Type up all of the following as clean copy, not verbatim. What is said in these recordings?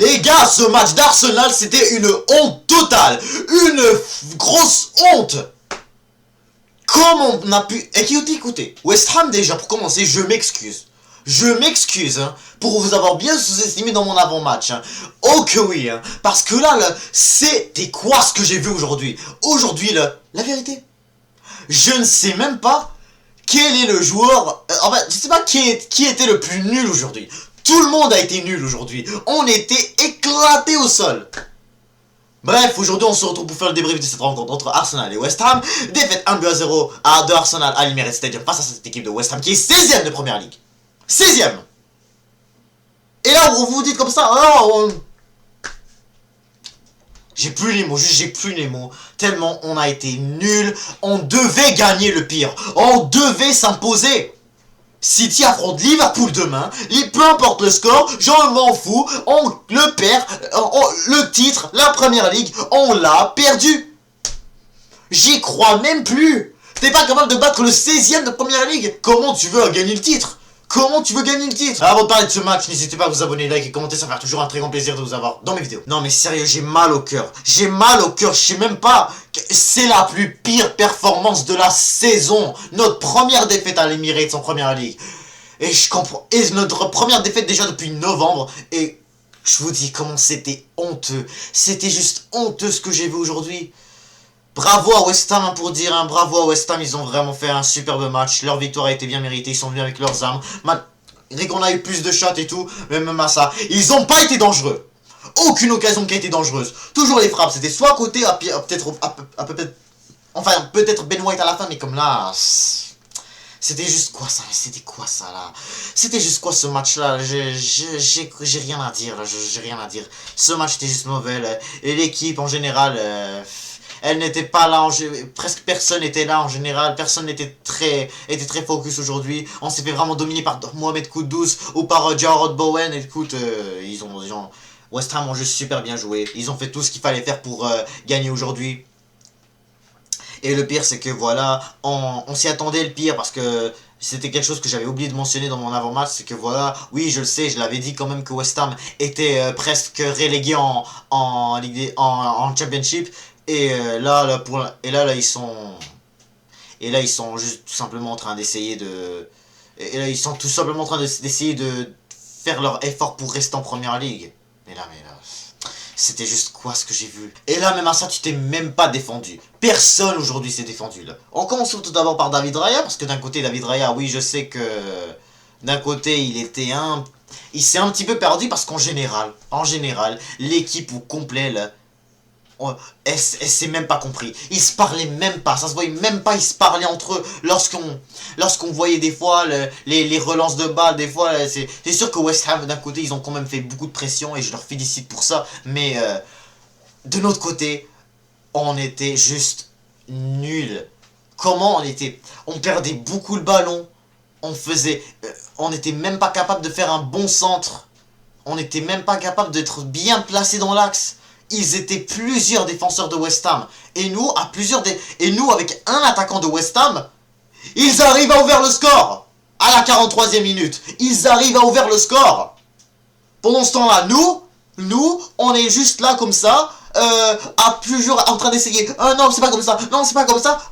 Les gars, ce match d'Arsenal, c'était une honte totale. Une grosse honte. Comment on a pu... Écoutez, West Ham déjà, pour commencer, je m'excuse. Je m'excuse hein, pour vous avoir bien sous-estimé dans mon avant-match. Hein. Oh que oui, hein, parce que là, c'était quoi ce que j'ai vu aujourd'hui? Aujourd'hui, la vérité, je ne sais même pas quel est le joueur... en fait, je ne sais pas qui était le plus nul aujourd'hui. Tout le monde a été nul aujourd'hui. On était éclatés au sol. Bref, aujourd'hui on se retrouve pour faire le débrief de cette rencontre entre Arsenal et West Ham. Défaite 1-0 de Arsenal à l'Emirates Stadium face à cette équipe de West Ham qui est 16ème de Première Ligue. 16ème. Et là vous vous dites comme ça, oh, j'ai plus les mots, juste j'ai plus les mots. Tellement on a été nuls. On devait gagner le pire. On devait s'imposer. City affronte Liverpool demain, peu importe le score, j'en m'en fous, on le perd, le titre, la Première Ligue, on l'a perdu. J'y crois même plus. T'es pas capable de battre le 16ème de Première Ligue. Comment tu veux gagner le titre? Comment tu veux gagner le titre? Avant de parler de ce match, n'hésitez pas à vous abonner, like et commenter, ça fait toujours un très grand plaisir de vous avoir dans mes vidéos. Non mais sérieux, j'ai mal au cœur. J'ai mal au cœur, je sais même pas. C'est la plus pire performance de la saison. Notre première défaite à l'Emirates en Première Ligue. Et je comprends. Et notre première défaite déjà depuis novembre. Et je vous dis comment c'était honteux. C'était juste honteux ce que j'ai vu aujourd'hui. Bravo à West Ham pour dire, hein, bravo à West Ham, ils ont vraiment fait un superbe match, leur victoire a été bien méritée, ils sont venus avec leurs armes, malgré qu'on a eu plus de shots et tout, mais même à ça, ils n'ont pas été dangereux, aucune occasion qui a été dangereuse, toujours les frappes, c'était soit à côté, peut-être Ben White à la fin, mais comme là, c'était juste quoi ça, c'était juste quoi ce match là, j'ai rien à dire, j'ai rien à dire, ce match était juste mauvais, là. Et l'équipe en général, elle n'était pas là, presque personne n'était là en général, personne était très focus aujourd'hui. On s'est fait vraiment dominer par Mohamed Kudus ou par Jarrod Bowen. Écoute, West Ham ont juste super bien joué. Ils ont fait tout ce qu'il fallait faire pour gagner aujourd'hui. Et le pire, c'est que voilà, on s'y attendait le pire parce que c'était quelque chose que j'avais oublié de mentionner dans mon avant-match, c'est que voilà, oui je le sais, je l'avais dit quand même que West Ham était presque relégué en Championship. Et là, ils sont juste tout simplement en train d'essayer de... Et là, ils sont tout simplement en train d'essayer de faire leur effort pour rester en Première Ligue. Mais là, c'était juste quoi ce que j'ai vu? Et là, même à ça, tu t'es même pas défendu. Personne aujourd'hui s'est défendu, là. On commence tout d'abord par David Raya, parce que d'un côté, David Raya, oui, je sais que... D'un côté, il s'est un petit peu perdu, parce qu'en général, l'équipe au complet, là, elle s'est même pas compris. Ils se parlaient même pas. Ça se voyait même pas. Ils se parlaient entre eux. Lorsqu'on voyait des fois les relances de balles, des fois, c'est sûr que West Ham, d'un côté, ils ont quand même fait beaucoup de pression et je leur félicite pour ça. Mais de notre côté, on était juste nuls. Comment on perdait beaucoup le ballon. On était même pas capable de faire un bon centre. On était même pas capable d'être bien placé dans l'axe. Ils étaient plusieurs défenseurs de West Ham. Et nous, avec un attaquant de West Ham, ils arrivent à ouvrir le score. À la 43e minute. Ils arrivent à ouvrir le score. Pendant ce temps-là, nous, on est juste là comme ça, toujours en train d'essayer. Non, c'est pas comme ça. Non, c'est pas comme ça.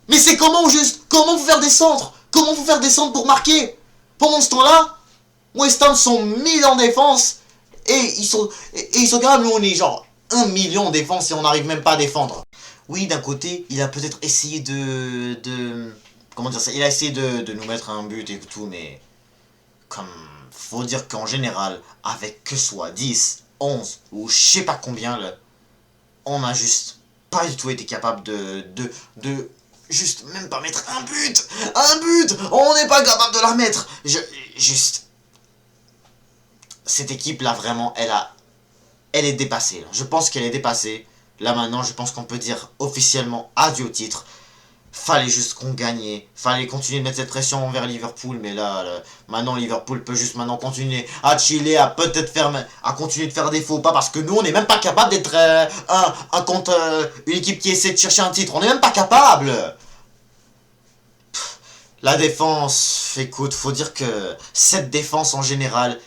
Mais c'est comment juste? Comment vous faire des centres? Comment vous faire des centres pour marquer? Pendant ce temps-là, West Ham sont mis en défense. Et ils sont capables, nous on est genre 1 million en défense et on n'arrive même pas à défendre. Oui, d'un côté, il a peut-être essayé comment dire ça? Il a essayé de nous mettre un but et tout, mais... faut dire qu'en général, avec que soit 10, 11 ou je sais pas combien, là, on a juste pas du tout été capable de juste même pas mettre un but. Un but! On n'est pas capable de la mettre. Cette équipe là vraiment, elle est dépassée. Là. Je pense qu'elle est dépassée. Là maintenant, je pense qu'on peut dire officiellement adieu au titre. Fallait juste qu'on gagne. Fallait continuer de mettre cette pression envers Liverpool. Mais là, maintenant Liverpool peut juste maintenant continuer à chiller, à continuer de faire des faux pas. Parce que nous, on n'est même pas capable d'être contre une équipe qui essaie de chercher un titre. On n'est même pas capable. La défense, écoute, faut dire que cette défense en général...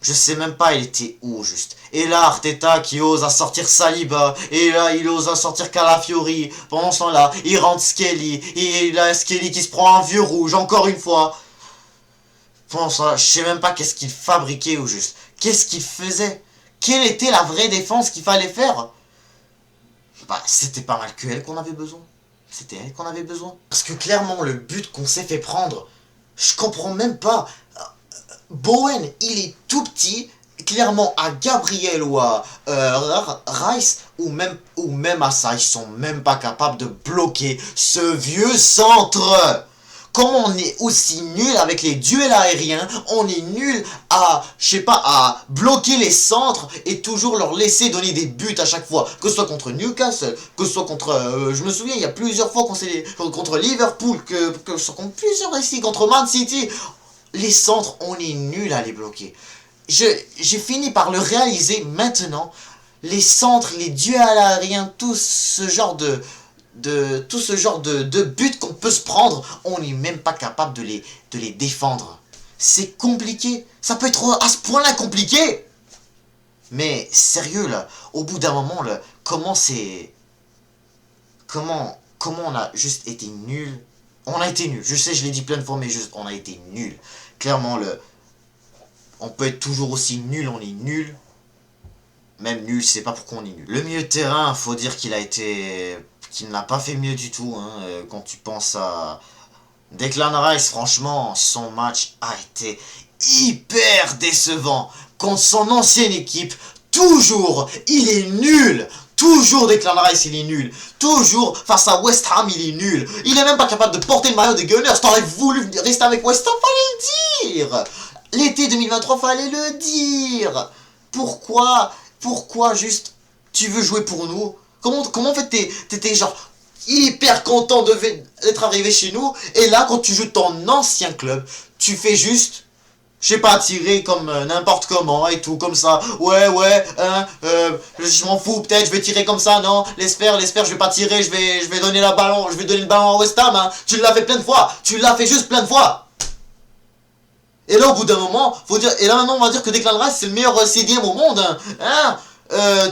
Je sais même pas il était où juste. Et là Arteta qui ose à sortir Saliba. Et là il ose à sortir Calafiori. Pendant ce temps là il rentre Skelly. Et là Skelly qui se prend un vieux rouge encore une fois. Pendant ce temps là je sais même pas qu'est-ce qu'il fabriquait au juste. Qu'est-ce qu'il faisait. Quelle était la vraie défense qu'il fallait faire. Bah c'était pas mal que elle qu'on avait besoin. C'était elle qu'on avait besoin. Parce que clairement le but qu'on s'est fait prendre. Je comprends même pas. Bowen, il est tout petit, clairement à Gabriel ou à Rice, ou même à ça, ils sont même pas capables de bloquer ce vieux centre. Comment on est aussi nul avec les duels aériens, on est nul à, je sais pas, à bloquer les centres et toujours leur laisser donner des buts à chaque fois. Que ce soit contre Newcastle, que ce soit contre, je me souviens, il y a plusieurs fois qu'on s'est contre Liverpool, que ce soit contre plusieurs ici, contre Man City. Les centres, on est nul à les bloquer. J'ai fini par le réaliser maintenant. Les centres, les duels aériens, tout ce genre de buts qu'on peut se prendre, on n'est même pas capable de les défendre. C'est compliqué. Ça peut être à ce point-là compliqué. Mais sérieux là, au bout d'un moment là, comment on a juste été nul. On a été nul. Je sais, je l'ai dit plein de fois, mais juste on a été nul. Clairement on peut être toujours aussi nul, on est nul. Même nul, je sais pas pourquoi on est nul. Le milieu de terrain, faut dire qu'il n'a pas fait mieux du tout, hein, quand tu penses à Declan Rice. Franchement, son match a été hyper décevant. Contre son ancienne équipe, toujours, il est nul. Toujours Declan Rice, il est nul. Toujours face à West Ham, il est nul. Il est même pas capable de porter le maillot des Gunners. T'aurais voulu rester avec West Ham, fallait le dire. L'été 2023, fallait le dire. Pourquoi juste tu veux jouer pour nous? Comment en fait t'étais genre hyper content d'être arrivé chez nous, et là quand tu joues ton ancien club, tu fais juste, je sais pas, tirer comme n'importe comment et tout, comme ça. Ouais, hein, je m'en fous, peut-être, je vais tirer comme ça, non, laisse faire, je vais pas tirer, je vais donner le ballon à West Ham, hein. Tu l'as fait plein de fois, tu l'as fait juste plein de fois. Et là, au bout d'un moment, faut dire, et là maintenant, on va dire que Declan Rice, c'est le meilleur CDM au monde, hein.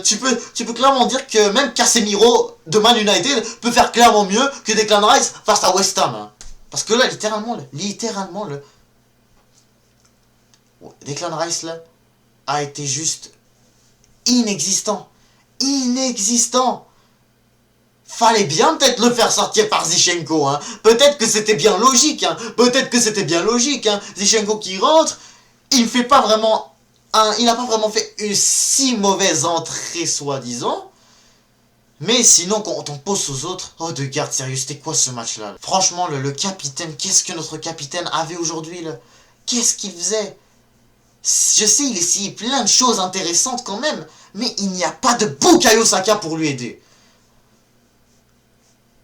Tu peux clairement dire que même Casemiro de Man United peut faire clairement mieux que Declan Rice face à West Ham, hein. Parce que là, littéralement, Declan Rice, là, a été juste inexistant. Fallait bien peut-être le faire sortir par Zinchenko, hein. Peut-être que c'était bien logique, hein. Zinchenko qui rentre, il n'a pas vraiment fait une si mauvaise entrée, soi-disant. Mais sinon, quand on pose aux autres, oh de garde, sérieux, c'était quoi ce match-là? Franchement, le capitaine, qu'est-ce que notre capitaine avait aujourd'hui, là? Qu'est-ce qu'il faisait? Je sais, il essayait plein de choses intéressantes quand même, mais il n'y a pas de Bukayo Saka pour lui aider.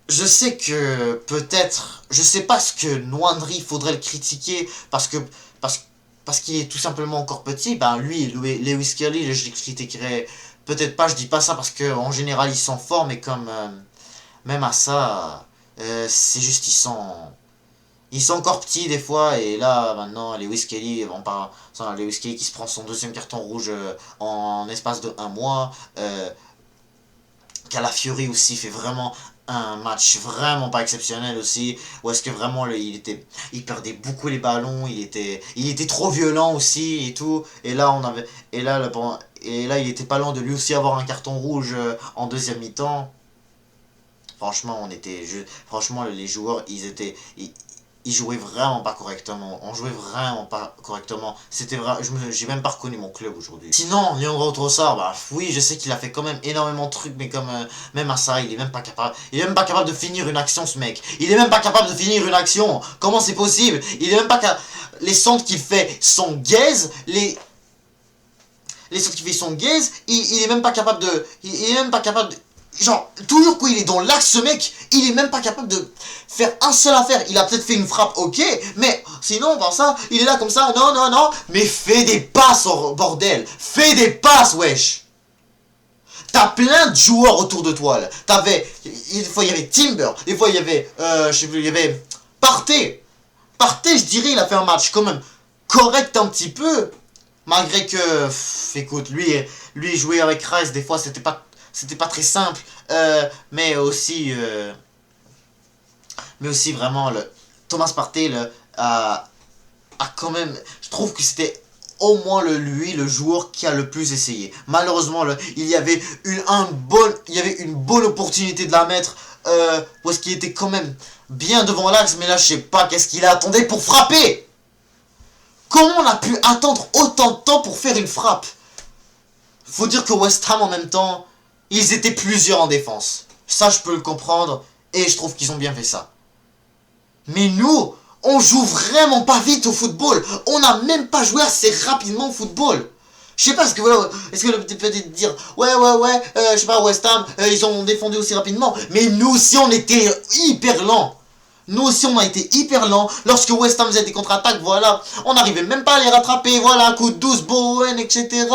Je sais que peut-être, je sais pas ce que Nwanri faudrait le critiquer parce qu'il est tout simplement encore petit. Ben lui, Lewis Kelly, je le critiquerais peut-être pas. Je dis pas ça parce que en général ils sont forts, mais comme même à ça, c'est juste ils sont encore petits des fois. Et là maintenant Lewis Kelly, Lewis Kelly qui se prend son deuxième carton rouge en espace de un mois. Calafiori aussi fait vraiment un match vraiment pas exceptionnel aussi, où est-ce que vraiment il perdait beaucoup les ballons, il était trop violent aussi et tout, et là il était pas loin de lui aussi avoir un carton rouge en deuxième mi-temps. Franchement, franchement les joueurs ils jouaient vraiment pas correctement. On jouait vraiment pas correctement. C'était vrai, j'ai même pas reconnu mon club aujourd'hui. Sinon, Leandro Trossard, bah oui, je sais qu'il a fait quand même énormément de trucs, mais comme même à ça, il est même pas capable. Il est même pas capable de finir une action, ce mec. Il est même pas capable de finir une action. Comment c'est possible? Il est même pas capable. Les centres qu'il fait sont gaze, les centres qu'il fait sont gaze, il est même pas capable de. Il est même pas capable de. Genre, toujours quand il est dans l'axe, ce mec, il est même pas capable de faire un seul affaire. Il a peut-être fait une frappe, ok, mais sinon, par ça, il est là comme ça, non, mais fais des passes, bordel. Fais des passes, wesh. T'as plein de joueurs autour de toi, là. Des fois, il y avait Timber, des fois, il y avait, je sais plus, il y avait Partey. Partey, je dirais, il a fait un match quand même correct un petit peu. Malgré que, écoute, lui jouer avec Rice, des fois, c'était pas très simple. Mais aussi, vraiment, Thomas Partey a quand même... Je trouve que c'était au moins lui, le joueur qui a le plus essayé. Malheureusement, il y avait une bonne opportunité de la mettre, parce qu'il était quand même bien devant l'axe, mais là, je sais pas qu'est-ce qu'il attendait pour frapper. Comment on a pu attendre autant de temps pour faire une frappe? Faut dire que West Ham, en même temps, ils étaient plusieurs en défense. Ça, je peux le comprendre, et je trouve qu'ils ont bien fait ça. Mais nous, on joue vraiment pas vite au football. On n'a même pas joué assez rapidement au football. Je sais pas, est-ce que le peut-être dire, ouais, je sais pas, West Ham, ils ont défendu aussi rapidement. Mais nous aussi, on était hyper lents. Nous aussi, on a été hyper lents. Lorsque West Ham faisait des contre-attaques, voilà, on n'arrivait même pas à les rattraper. Voilà, coup de 12, Bowen, etc.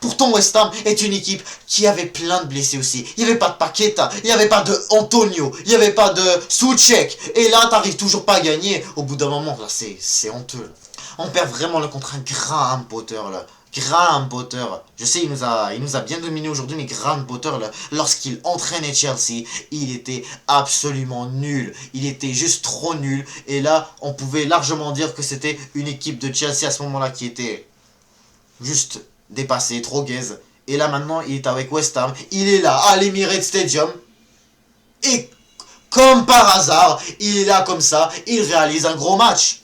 Pourtant, West Ham est une équipe qui avait plein de blessés aussi. Il n'y avait pas de Paqueta, il n'y avait pas de Antonio, il n'y avait pas de Souček. Et là, t'arrives toujours pas à gagner. Au bout d'un moment, là, c'est honteux. Là. On perd vraiment le contre un Graham Potter, là. Graham Potter. Je sais, il nous a bien dominé aujourd'hui, mais Graham Potter, là, lorsqu'il entraînait Chelsea, il était absolument nul. Il était juste trop nul. Et là, on pouvait largement dire que c'était une équipe de Chelsea à ce moment-là qui était juste dépassé, trop gaze. Et là maintenant, il est avec West Ham. Il est là à l'Emirates Stadium. Et comme par hasard, il est là comme ça. Il réalise un gros match.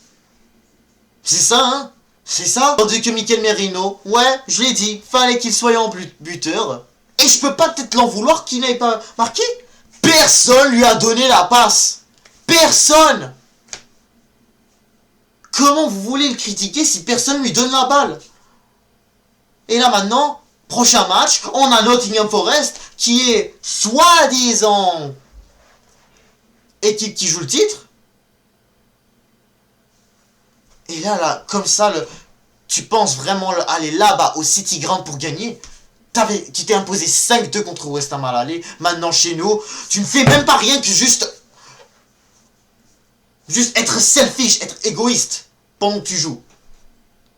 C'est ça, hein? C'est ça. Tandis que Mikel Merino, ouais, je l'ai dit, fallait qu'il soit en buteur. Et je peux pas peut-être l'en vouloir qu'il n'ait pas marqué. Personne lui a donné la passe. Personne. Comment vous voulez le critiquer si personne lui donne la balle? Et là maintenant, prochain match, on a Nottingham Forest qui est soi-disant équipe qui joue le titre. Et là, comme ça, tu penses vraiment aller là-bas au City Ground pour gagner? Tu t'es imposé 5-2 contre West Ham à l'aller. Maintenant chez nous, tu ne fais même pas rien que juste être selfish, être égoïste pendant que tu joues.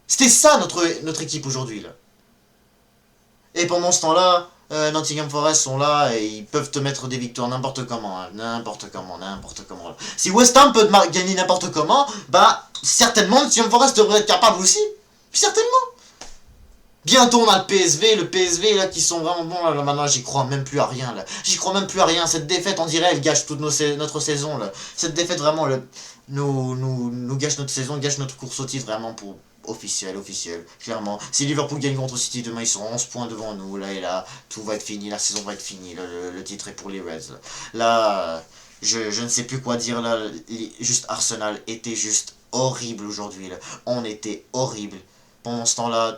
C'était ça notre équipe aujourd'hui là. Et pendant ce temps-là, Nottingham Forest sont là et ils peuvent te mettre des victoires n'importe comment. Hein, n'importe comment. Si West Ham peut gagner n'importe comment, bah certainement Nottingham Forest devrait être capable aussi. Certainement. Bientôt on a le PSV là qui sont vraiment bons là, maintenant j'y crois même plus à rien là. J'y crois même plus à rien. Cette défaite on dirait elle gâche toute notre saison là. Cette défaite vraiment nous gâche notre saison, gâche notre course au titre vraiment pour... Officiel, clairement. Si Liverpool gagne contre City demain, ils sont 11 points devant nous, là et là, tout va être fini, la saison va être finie, là, le titre est pour les Reds. Là, je ne sais plus quoi dire, là, juste Arsenal était juste horrible aujourd'hui, là. On était horrible. Pendant ce temps-là,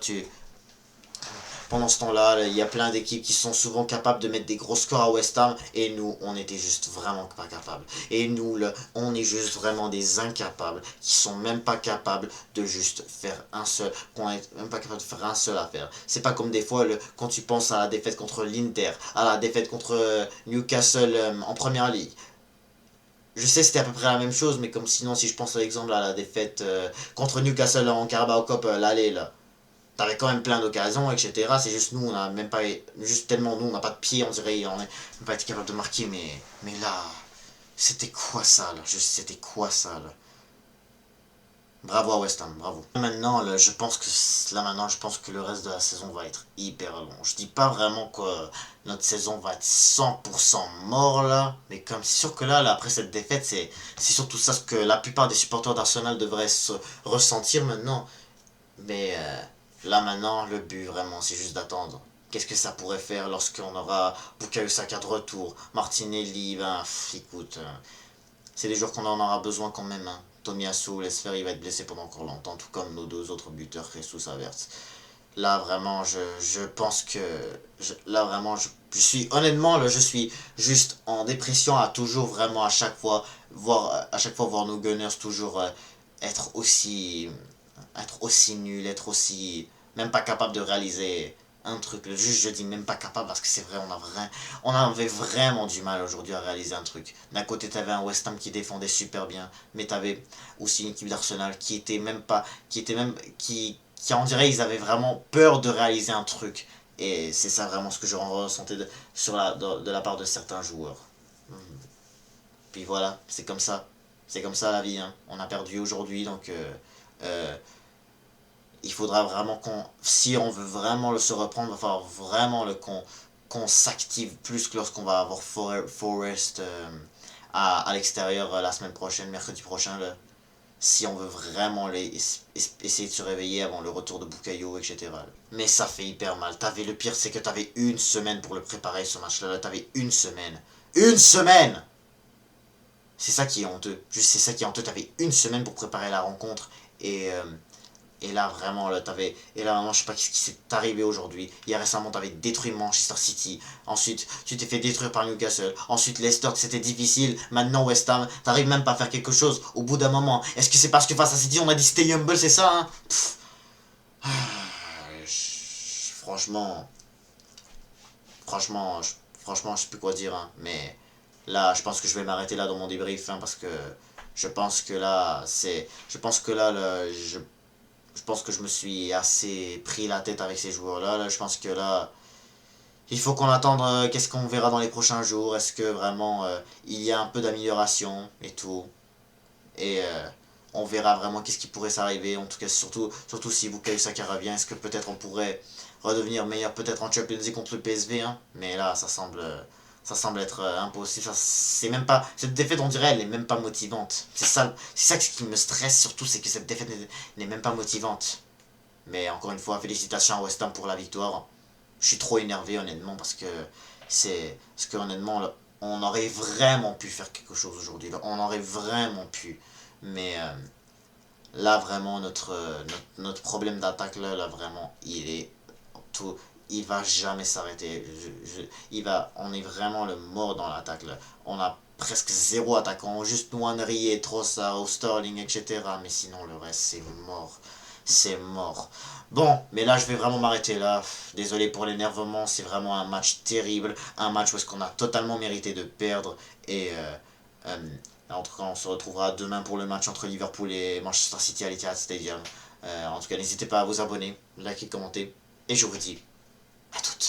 il y a plein d'équipes qui sont souvent capables de mettre des gros scores à West Ham et nous, on était juste vraiment pas capables. Et nous, là, on est juste vraiment des incapables qui sont même pas capables de juste faire un seul, qu'on est même pas capable de faire un seul affaire. C'est pas comme des fois quand tu penses à la défaite contre l'Inter, à la défaite contre Newcastle en Première Ligue. Je sais c'était à peu près la même chose, mais comme sinon si je pense par exemple à la défaite contre Newcastle en Carabao Cup, l'aller là. T'avais quand même plein d'occasions, etc. C'est juste nous, on a même pas... Juste tellement nous, on n'a pas de pied, on dirait, on n'est pas été capable de marquer, mais là... C'était quoi ça, là? C'était quoi ça, là? Bravo à West Ham, bravo. Maintenant, là, je pense que le reste de la saison va être hyper long. Je dis pas vraiment que notre saison va être 100% mort, là. Mais comme c'est sûr que là, après cette défaite, c'est surtout ça ce que la plupart des supporters d'Arsenal devraient se ressentir maintenant. Mais... là maintenant, le but vraiment, c'est juste d'attendre. Qu'est-ce que ça pourrait faire lorsqu'on aura Bukayo Saka de retour, Martinelli, écoute, c'est des joueurs qu'on en aura besoin quand même. Hein. Tomiyasu, laisse faire, il va être blessé pendant encore longtemps, tout comme nos deux autres buteurs, Jesus Havertz. Là vraiment, je pense que... là vraiment, je suis... Honnêtement, là, je suis juste en dépression à toujours vraiment à chaque fois voir nos Gunners toujours être aussi nuls, être aussi... même pas capable de réaliser un truc. Juste, je dis même pas capable parce que c'est vrai, on avait vraiment du mal aujourd'hui à réaliser un truc. D'un côté, t'avais un West Ham qui défendait super bien, mais t'avais aussi une équipe d'Arsenal qui on dirait qu'ils avaient vraiment peur de réaliser un truc. Et c'est ça vraiment ce que je ressentais de la part de certains joueurs. Hmm. Puis voilà, c'est comme ça. C'est comme ça la vie, hein. On a perdu aujourd'hui, donc euh, il faudra vraiment si on veut vraiment se reprendre, il va falloir vraiment qu'on s'active plus que lorsqu'on va avoir Forest à l'extérieur la semaine prochaine, mercredi prochain, là. Si on veut vraiment essayer de se réveiller avant le retour de Bukayo, etc. Mais ça fait hyper mal. Le pire, c'est que t'avais une semaine pour le préparer, ce match-là. Là, t'avais une semaine. Une semaine! C'est ça qui est honteux. Juste, c'est ça qui est honteux. T'avais une semaine pour préparer la rencontre. Et là, vraiment, là, t'avais. Et là, vraiment, je sais pas ce qui s'est arrivé aujourd'hui. Hier récemment, t'avais détruit Manchester City. Ensuite, tu t'es fait détruire par Newcastle. Ensuite, Leicester, c'était difficile. Maintenant, West Ham, t'arrives même pas à faire quelque chose au bout d'un moment. Est-ce que c'est parce que face à City, on a dit stay humble, c'est ça, hein? Ah, franchement. Franchement, franchement, je sais plus quoi dire, hein. Mais là, je pense que je vais m'arrêter là dans mon débrief, hein, parce que je pense que là, c'est. Je pense que là, je pense que je me suis assez pris la tête avec ces joueurs-là. Là, je pense que là, il faut qu'on attende qu'est-ce qu'on verra dans les prochains jours. Est-ce que vraiment il y a un peu d'amélioration et tout. Et on verra vraiment qu'est-ce qui pourrait s'arriver. En tout cas, surtout si Bukayo Saka revient, est-ce que peut-être on pourrait redevenir meilleur peut-être en Champions League contre le PSV, hein. Mais là, ça semble être impossible. C'est même pas, cette défaite, on dirait, elle n'est même pas motivante. C'est ça qui me stresse surtout, c'est que cette défaite n'est même pas motivante. Mais encore une fois, félicitations à West Ham pour la victoire. Je suis trop énervé honnêtement parce que honnêtement là, on aurait vraiment pu faire quelque chose aujourd'hui. On aurait vraiment pu. Mais là vraiment notre problème d'attaque là vraiment il est tout, il va jamais s'arrêter. On est vraiment le mort dans l'attaque là. On a presque zéro attaquant, juste Nwaneri, Trossard, Sterling, etc. Mais sinon le reste c'est mort. C'est mort. Bon, mais là je vais vraiment m'arrêter là. Désolé pour l'énervement, c'est vraiment un match terrible. Un match où est-ce qu'on a totalement mérité de perdre. Et euh, en tout cas, on se retrouvera demain pour le match entre Liverpool et Manchester City à l'Etihad Stadium. En tout cas, n'hésitez pas à vous abonner, liker, commenter. Et je vous dis à toutes.